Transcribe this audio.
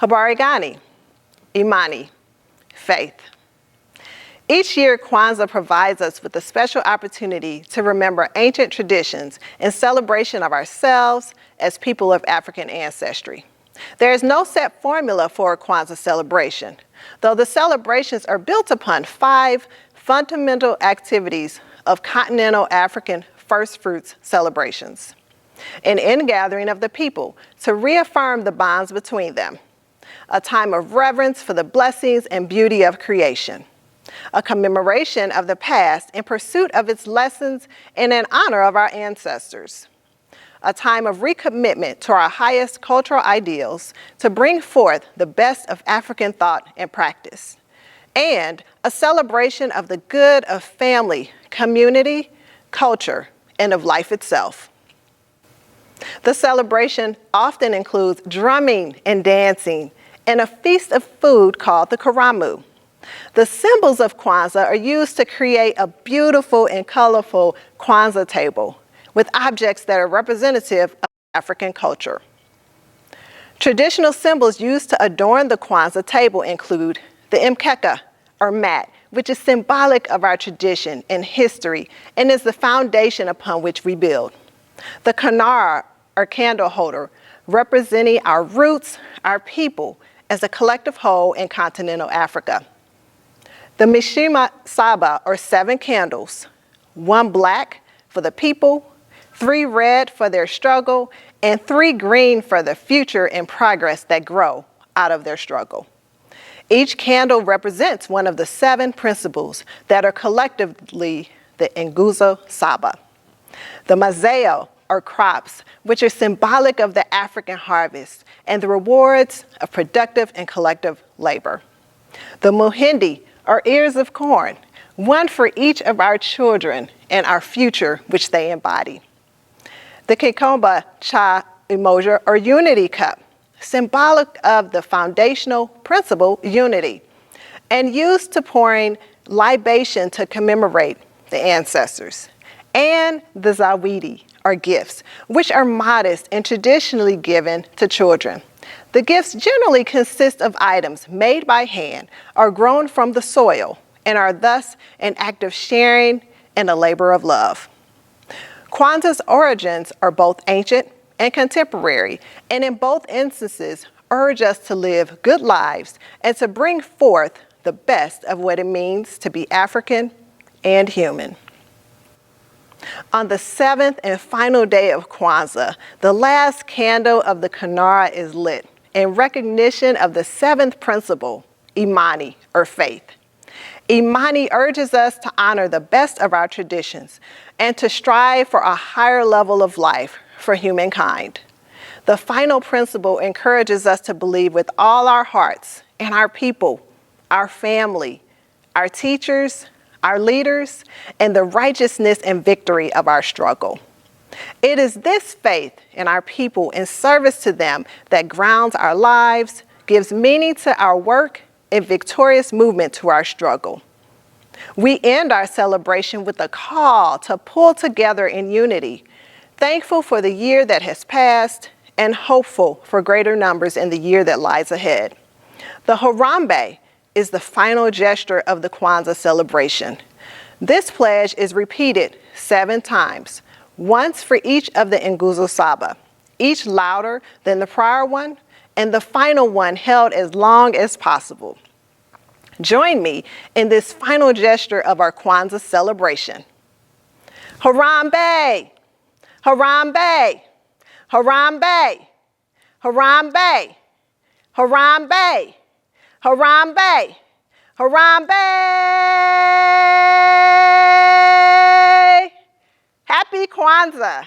Habari Gani, Imani, faith. Each year, Kwanzaa provides us with a special opportunity to remember ancient traditions in celebration of ourselves as people of African ancestry. There is no set formula for a Kwanzaa celebration, though the celebrations are built upon 5 fundamental activities of continental African first fruits celebrations. An ingathering of the people to reaffirm the bonds between them, a time of reverence for the blessings and beauty of creation, a commemoration of the past in pursuit of its lessons and in honor of our ancestors, a time of recommitment to our highest cultural ideals to bring forth the best of African thought and practice, and a celebration of the good of family, community, culture, and of life itself. The celebration often includes drumming and dancing and a feast of food called the Karamu. The symbols of Kwanzaa are used to create a beautiful and colorful Kwanzaa table with objects that are representative of African culture. Traditional symbols used to adorn the Kwanzaa table include the mkeka, or mat, which is symbolic of our tradition and history and is the foundation upon which we build. The kinara, or candle holder, representing our roots, our people, as a collective whole in continental Africa. The Mishima Saba, or 7 candles, 1 black for the people, 3 red for their struggle, and 3 green for the future and progress that grow out of their struggle. Each candle represents one of the 7 principles that are collectively the Nguzo Saba. The Mazeo, or crops, which are symbolic of the African harvest and the rewards of productive and collective labor. The Muhindi, or ears of corn, 1 for each of our children and our future which they embody. The Kikomba Cha Umoja, or unity cup, symbolic of the foundational principle unity, and used to pouring libation to commemorate the ancestors. And the Zawadi, or gifts, which are modest and traditionally given to children. The gifts generally consist of items made by hand or grown from the soil and are thus an act of sharing and a labor of love. Kwanzaa's origins are both ancient and contemporary, and in both instances urge us to live good lives and to bring forth the best of what it means to be African and human. On the 7th and final day of Kwanzaa, the last candle of the kinara is lit in recognition of the 7th principle, Imani, or faith. Imani urges us to honor the best of our traditions and to strive for a higher level of life for humankind. The final principle encourages us to believe with all our hearts in our people, our family, our teachers, our leaders, and the righteousness and victory of our struggle. It is this faith in our people in service to them that grounds our lives, gives meaning to our work, and victorious movement to our struggle. We end our celebration with a call to pull together in unity, thankful for the year that has passed and hopeful for greater numbers in the year that lies ahead. The Harambee is the final gesture of the Kwanzaa celebration. This pledge is repeated 7 times, once for each of the Nguzo Saba, each louder than the prior one, and the final one held as long as possible. Join me in this final gesture of our Kwanzaa celebration. Harambee! Harambee! Harambee! Harambee! Harambee! Harambee! Harambee! Happy Kwanzaa!